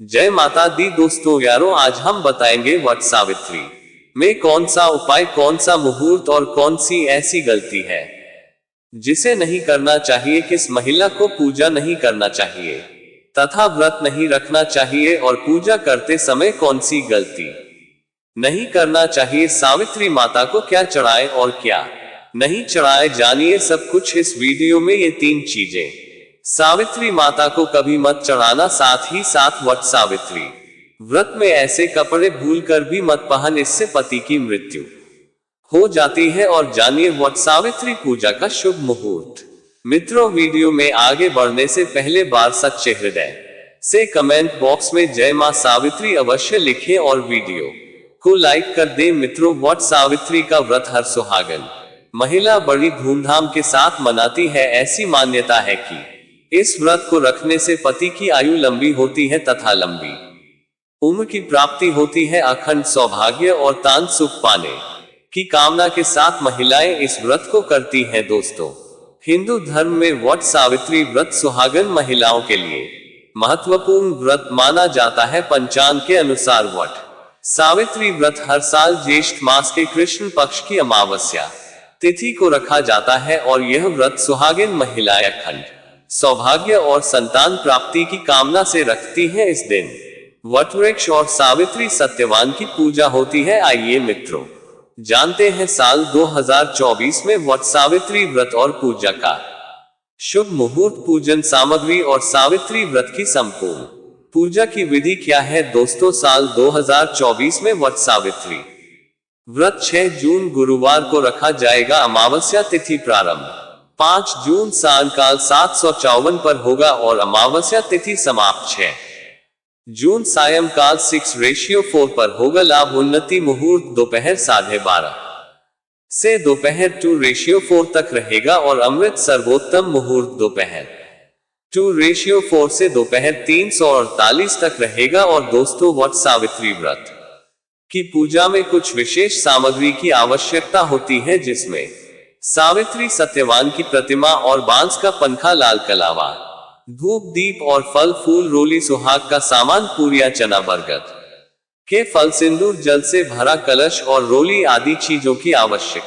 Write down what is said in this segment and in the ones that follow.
जय माता दी दोस्तों यारों, आज हम बताएंगे वट सावित्री में कौन सा उपाय, कौन सा मुहूर्त और कौन सी ऐसी गलती है जिसे नहीं करना चाहिए, किस महिला को पूजा नहीं करना चाहिए तथा व्रत नहीं रखना चाहिए और पूजा करते समय कौन सी गलती नहीं करना चाहिए। सावित्री माता को क्या चढ़ाए और क्या नहीं चढ़ाए, जानिए सब कुछ इस वीडियो में। ये 3 चीजें सावित्री माता को कभी मत चढ़ाना, साथ ही साथ वट सावित्री व्रत में ऐसे कपड़े भूलकर भी मत पहन, इससे पति की मृत्यु हो जाती है। और जानिए वट सावित्री पूजा का शुभ मुहूर्त। मित्रों, वीडियो में आगे बढ़ने से पहले बार सच्चे हृदय से कमेंट बॉक्स में जय मां सावित्री अवश्य लिखें और वीडियो को लाइक कर दें। मित्रों, वट सावित्री का व्रत हर सुहागन महिला बड़ी धूमधाम के साथ मनाती है। ऐसी मान्यता है कि इस व्रत को रखने से पति की आयु लंबी होती है तथा लंबी उम्र की प्राप्ति होती है। अखंड सौभाग्य और तान सुख पाने की कामना के साथ महिलाएं इस व्रत को करती हैं। दोस्तों, हिंदू धर्म में वट सावित्री व्रत सुहागन महिलाओं के लिए महत्वपूर्ण व्रत माना जाता है। पंचांग के अनुसार वट सावित्री व्रत हर साल ज्येष्ठ मास के कृष्ण पक्ष की अमावस्या तिथि को रखा जाता है और यह व्रत सुहागिन महिलाएं अखंड सौभाग्य और संतान प्राप्ति की कामना से रखती हैं। इस दिन वटवृक्ष और सावित्री सत्यवान की पूजा होती है। आइए मित्रों, जानते हैं साल 2024 में वट सावित्री व्रत और पूजा का शुभ मुहूर्त, पूजन सामग्री और सावित्री व्रत की संपूर्ण पूजा की विधि क्या है। दोस्तों, साल 2024 में वट सावित्री व्रत 6 जून गुरुवार को रखा जाएगा। अमावस्या तिथि प्रारंभ 5 जून सायंकाल 754 पर होगा और अमावस्या तिथि समाप्त 6 जून सायंकाल 6:4 पर होगा। लाभ उन्नति मुहूर्त दोपहर 12:30 से दोपहर 2:4 तक रहेगा और अमृत सर्वोत्तम मुहूर्त दोपहर 2:4 से दोपहर 3:48 तक रहेगा। और दोस्तों, वट सावित्री व्रत की पूजा में कुछ विशेष सामग्री की आवश्यकता होती है, जिसमें सावित्री सत्यवान की प्रतिमा और बांस का पंखा, लाल कलावा, धूप दीप और फल फूल, रोली सुहाग का सामान, पूरिया चना, बरगद के फल, सिंदूर, जल से भरा कलश और रोली आदि चीजों की आवश्यक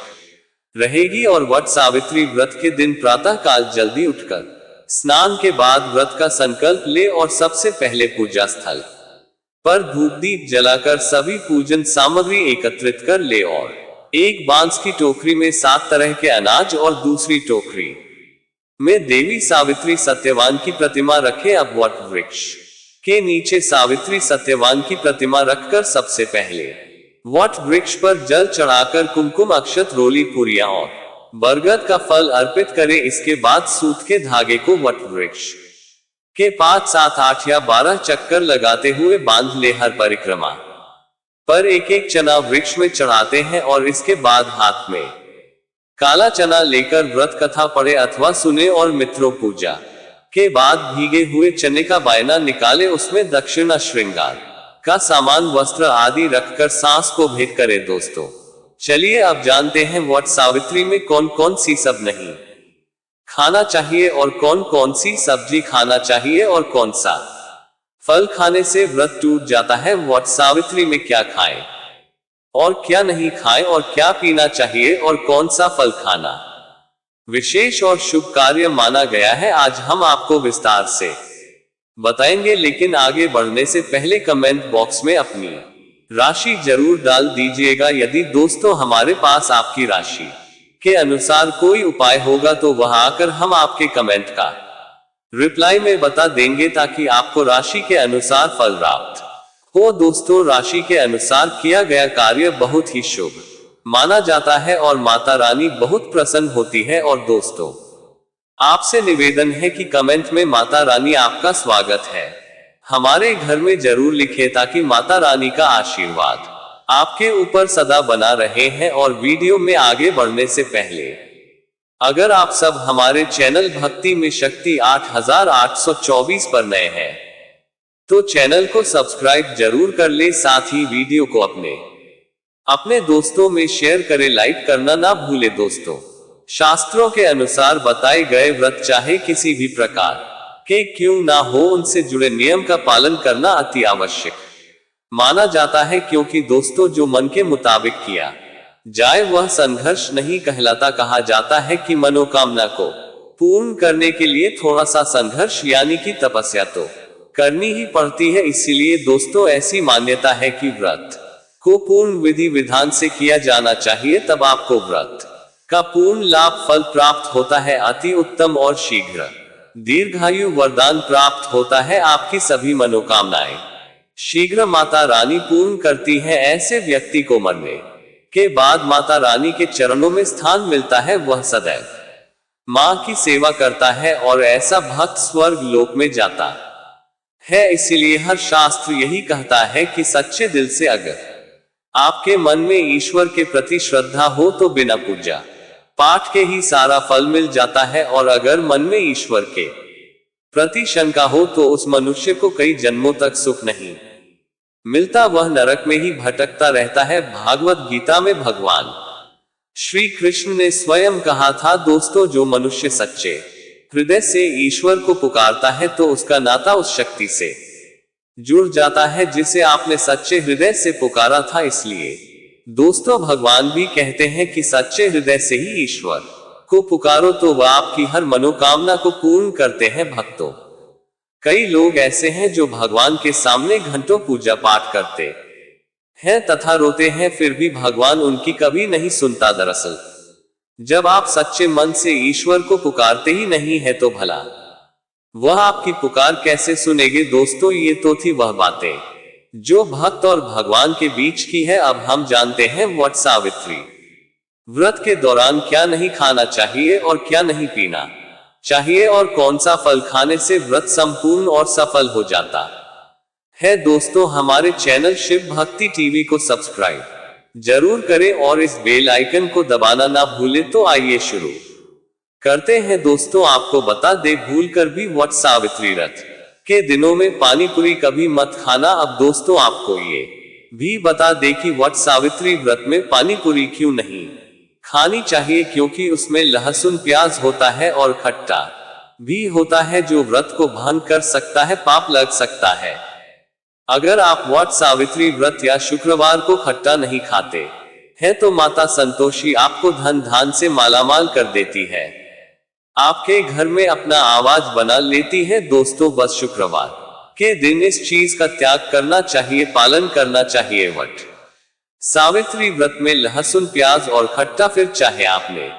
रहेगी। और वट सावित्री व्रत के दिन प्रातः काल जल्दी उठकर स्नान के बाद व्रत का संकल्प ले और सबसे पहले पूजा स्थल पर धूप दीप जलाकर सभी पूजन सामग्री एकत्रित कर ले और एक बांस की टोकरी में 7 तरह के अनाज और दूसरी टोकरी में देवी सावित्री सत्यवान की प्रतिमा रखें। अब वट वृक्ष के नीचे सावित्री सत्यवान की प्रतिमा रखकर सबसे पहले वट वृक्ष पर जल चढ़ाकर कुमकुम, अक्षत, रोली, पुरिया और बरगद का फल अर्पित करें। इसके बाद सूत के धागे को वट वृक्ष के 5, 7, 8 या 12 चक्कर लगाते हुए बांध ले। हर परिक्रमा पर एक एक चना वृक्ष में चढ़ाते हैं और इसके बाद हाथ में काला चना लेकर व्रत कथा पढ़े अथवा सुने। और मित्रों, पूजा के बाद भीगे हुए चने का बायना निकाले, उसमें दक्षिणा, श्रृंगार का सामान, वस्त्र आदि रखकर सांस को भेंट करें। दोस्तों, चलिए अब जानते हैं वट सावित्री में कौन कौन सी सब नहीं खाना चाहिए और कौन कौन सी सब्जी खाना चाहिए और कौन सा फल खाने से व्रत टूट जाता है। वट सावित्री में क्या खाएं और क्या नहीं खाएं और क्या पीना चाहिए और कौन सा फल खाना विशेष और शुभ कार्य माना गया है, आज हम आपको विस्तार से बताएंगे। लेकिन आगे बढ़ने से पहले कमेंट बॉक्स में अपनी राशि जरूर डाल दीजिएगा। यदि दोस्तों हमारे पास आपकी राशि के अनुसार कोई उपाय होगा तो वह आकर हम आपके कमेंट का रिप्लाई में बता देंगे, ताकि आपको राशि के अनुसार फल प्राप्त हो। दोस्तों, राशि के अनुसार किया गया कार्य बहुत ही शुभ माना जाता है और माता रानी बहुत प्रसन्न होती है। और दोस्तों, आपसे निवेदन है कि कमेंट में माता रानी आपका स्वागत है हमारे घर में जरूर लिखें, ताकि माता रानी का आशीर्वाद आपके ऊपर सदा बना रहे हैं। और वीडियो में आगे बढ़ने से पहले अगर आप सब हमारे चैनल भक्ति में शक्ति 8824 पर नए हैं तो चैनल को सब्सक्राइब जरूर कर ले, साथ ही वीडियो को अपने दोस्तों में शेयर करें, लाइक करना ना भूले। दोस्तों, शास्त्रों के अनुसार बताए गए व्रत चाहे किसी भी प्रकार के क्यों ना हो, उनसे जुड़े नियम का पालन करना अति आवश्यक माना जाता है, क्योंकि दोस्तों जो मन के मुताबिक किया जाए वह संघर्ष नहीं कहलाता। कहा जाता है कि मनोकामना को पूर्ण करने के लिए थोड़ा सा संघर्ष यानी कि तपस्या तो करनी ही पड़ती है। इसीलिए दोस्तों ऐसी मान्यता है कि व्रत को पूर्ण विधि विधान से किया जाना चाहिए, तब आपको व्रत का पूर्ण लाभ फल प्राप्त होता है। अति उत्तम और शीघ्र दीर्घायु वरदान प्राप्त होता है। आपकी सभी मनोकामनाएं शीघ्र माता रानी पूर्ण करती है। ऐसे व्यक्ति को मरने के बाद माता रानी के चरणों में स्थान मिलता है। वह सदैव मां की सेवा करता है और ऐसा भक्त स्वर्ग लोक में जाता है। इसीलिए हर शास्त्र यही कहता है कि सच्चे दिल से अगर आपके मन में ईश्वर के प्रति श्रद्धा हो तो बिना पूजा पाठ के ही सारा फल मिल जाता है, और अगर मन में ईश्वर के प्रति शंका हो तो उस मनुष्य को कई जन्मों तक सुख नहीं मिलता, वह नरक में ही भटकता रहता है। भागवत गीता में भगवान श्री कृष्ण ने स्वयं कहा था, दोस्तों जो मनुष्य सच्चे हृदय से ईश्वर को पुकारता है तो उसका नाता उस शक्ति से जुड़ जाता है जिसे आपने सच्चे हृदय से पुकारा था। इसलिए दोस्तों भगवान भी कहते हैं कि सच्चे हृदय से ही ईश्वर को पुकारो तो वह आपकी हर मनोकामना को पूर्ण करते हैं। भक्तों, कई लोग ऐसे हैं जो भगवान के सामने घंटों पूजा पाठ करते हैं तथा रोते हैं, फिर भी भगवान उनकी कभी नहीं सुनता। दरअसल जब आप सच्चे मन से ईश्वर को पुकारते ही नहीं है तो भला वह आपकी पुकार कैसे सुनेंगे। दोस्तों ये तो थी वह बातें जो भक्त और भगवान के बीच की है। अब हम जानते हैं वट सावित्री व्रत के दौरान क्या नहीं खाना चाहिए और क्या नहीं पीना चाहिए, और कौन सा फल खाने से व्रत संपूर्ण और सफल हो जाता है। दोस्तों हमारे चैनल शिव भक्ति टीवी को सब्सक्राइब जरूर करें और इस बेल आइकन को दबाना ना भूलें। तो आइए शुरू करते हैं। दोस्तों आपको बता दे, भूलकर भी वट सावित्री व्रत के दिनों में पानी पूरी कभी मत खाना। अब दोस्तों आपको ये भी बता दे कि वट सावित्री व्रत में पानी पूरी क्यों नहीं खानी चाहिए, क्योंकि उसमें लहसुन प्याज होता है और खट्टा भी होता है जो व्रत को भंग कर सकता है, पाप लग सकता है। अगर आप वट सावित्री व्रत या शुक्रवार को खट्टा नहीं खाते हैं तो माता संतोषी आपको धन धान से मालामाल कर देती है, आपके घर में अपना आवाज बना लेती है। दोस्तों बस शुक्रवार के दिन इस चीज का त्याग करना चाहिए, पालन करना चाहिए वट सावित्री व्रत में लहसुन प्याज और खट्टा। फिर चाहे आपने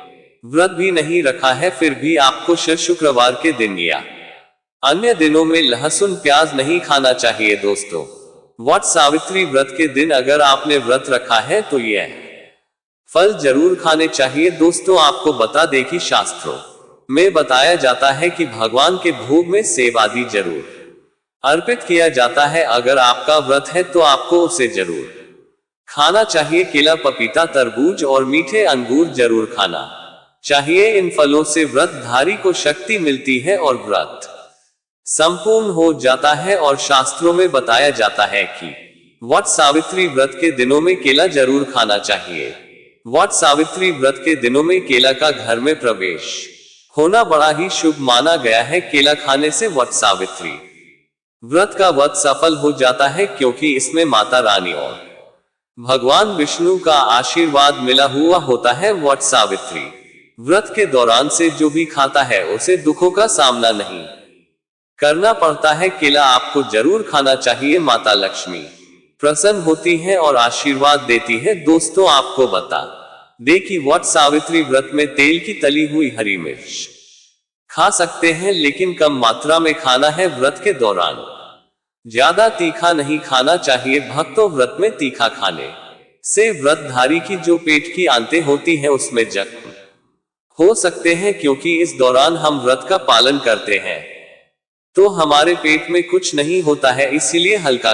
व्रत भी नहीं रखा है फिर भी आपको शुक्रवार के दिन या अन्य दिनों में लहसुन प्याज नहीं खाना चाहिए। दोस्तों वट सावित्री व्रत के दिन अगर आपने व्रत रखा है तो यह फल जरूर खाने चाहिए। दोस्तों आपको बता दें कि शास्त्रों में बताया जाता है कि भगवान के भोग में सेब आदि जरूर अर्पित किया जाता है। अगर आपका व्रत है तो आपको उसे जरूर खाना चाहिए। केला, पपीता, तरबूज और मीठे अंगूर जरूर खाना चाहिए। इन फलों से व्रतधारी को शक्ति मिलती है और व्रत संपूर्ण हो जाता है। और शास्त्रों में बताया जाता है कि वट सावित्री व्रत के दिनों में केला जरूर खाना चाहिए। वट सावित्री व्रत के दिनों में केला का घर में प्रवेश होना बड़ा ही शुभ माना गया है। केला खाने से वट सावित्री व्रत का व्रत सफल हो जाता है, क्योंकि इसमें माता रानी और भगवान विष्णु का आशीर्वाद मिला हुआ होता है। वट सावित्री व्रत के दौरान से जो भी खाता है उसे दुखों का सामना नहीं करना पड़ता है। केला आपको जरूर खाना चाहिए। माता लक्ष्मी प्रसन्न होती है और आशीर्वाद देती है। दोस्तों आपको बता दे कि वट सावित्री व्रत में तेल की तली हुई हरी मिर्च खा सकते हैं, लेकिन कम मात्रा में खाना है। व्रत के दौरान ज्यादा तीखा नहीं खाना चाहिए। भक्तों व्रत में तीखा खाने से व्रतधारी की जो पेट की आंतें होती हैं उसमें जख्म हो सकते हैं, क्योंकि इस दौरान हम व्रत का पालन करते हैं तो हमारे पेट में कुछ नहीं होता है। इसीलिए हल्का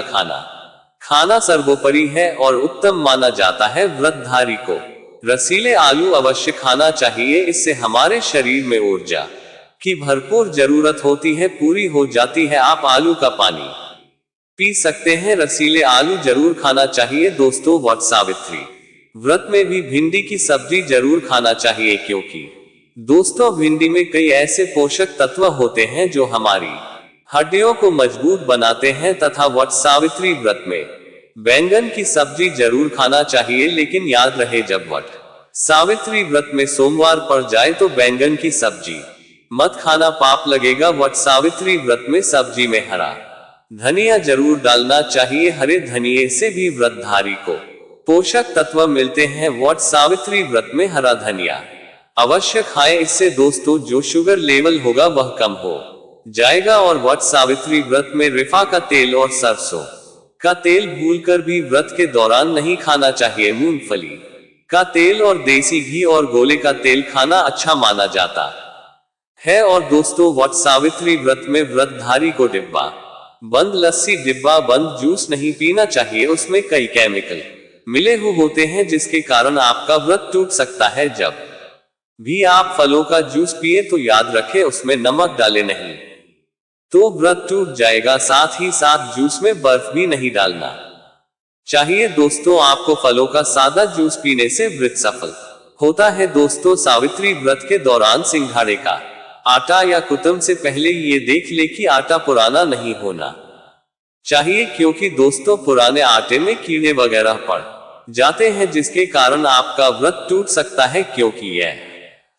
खाना सर्वोपरि है और उत्तम माना जाता है। व्रतधारी को रसीले आलू अवश्य खाना चाहिए। इससे हमारे शरीर में ऊर्जा की भरपूर जरूरत होती है, पूरी हो जाती है। आप आलू का पानी पी सकते हैं। रसीले आलू जरूर खाना चाहिए। दोस्तों वट सावित्री व्रत में भी भिंडी की सब्जी जरूर खाना चाहिए, क्योंकि दोस्तों भिंडी में कई ऐसे पोषक तत्व होते हैं जो हमारी हड्डियों को मजबूत बनाते हैं तथा वट सावित्री व्रत में बैंगन की सब्जी जरूर खाना चाहिए, लेकिन याद रहे जब वट सावित्री व्रत में सोमवार पड़ जाए तो बैंगन की सब्जी मत खाना, पाप लगेगा। वट सावित्री व्रत में सब्जी में हरा धनिया जरूर डालना चाहिए। हरे धनिये से भी व्रतधारी को पोषक तत्व मिलते हैं। वट सावित्री व्रत में हरा धनिया अवश्य खाएं, इससे दोस्तों जो शुगर लेवल होगा वह कम हो जाएगा। और वट सावित्री व्रत में रिफा का तेल और सरसों का तेल भूलकर भी व्रत के दौरान नहीं खाना चाहिए। मूंगफली का तेल और देसी घी और गोले का तेल खाना अच्छा माना जाता है। और दोस्तों वट सावित्री व्रत में व्रतधारी को डिब्बा बंद लस्सी, डिब्बा बंद जूस नहीं पीना चाहिए। उसमें कई केमिकल मिले हुए होते हैं जिसके कारण आपका व्रत टूट सकता है। जब भी आप फलों का जूस पिए तो याद रखें उसमें नमक डाले नहीं तो व्रत टूट जाएगा। साथ ही साथ जूस में बर्फ भी नहीं डालना चाहिए। दोस्तों आपको फलों का सादा जूस पीने से व्रत सफल होता है। दोस्तों सावित्री व्रत के दौरान सिंघाड़े का आटा या कुटुम्ब से पहले ये देख ले कि आटा पुराना नहीं होना चाहिए, क्योंकि दोस्तों पुराने आटे में कीड़े वगैरह पड़ जाते हैं जिसके कारण आपका व्रत टूट सकता है। क्योंकि यह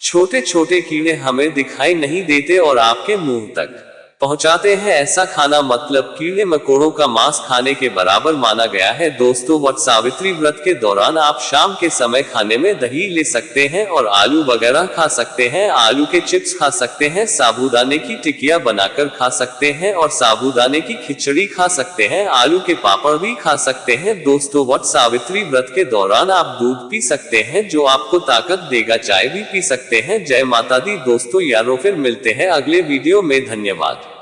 छोटे छोटे कीड़े हमें दिखाई नहीं देते और आपके मुंह तक पहुंचाते हैं। ऐसा खाना मतलब कीड़े मकोड़ों का मांस खाने के बराबर माना गया है। दोस्तों वट सावित्री व्रत के दौरान आप शाम के समय खाने में दही ले सकते हैं और आलू वगैरह खा सकते हैं। आलू के चिप्स खा सकते हैं, साबूदाने की टिकिया बनाकर खा सकते हैं और साबूदाने की खिचड़ी खा सकते हैं। आलू के पापड़ भी खा सकते हैं। दोस्तों वट सावित्री व्रत के दौरान आप दूध पी सकते हैं जो आपको ताकत देगा। चाय भी पी सकते हैं। जय माता दी दोस्तों, यारों फिर मिलते हैं अगले वीडियो में। धन्यवाद।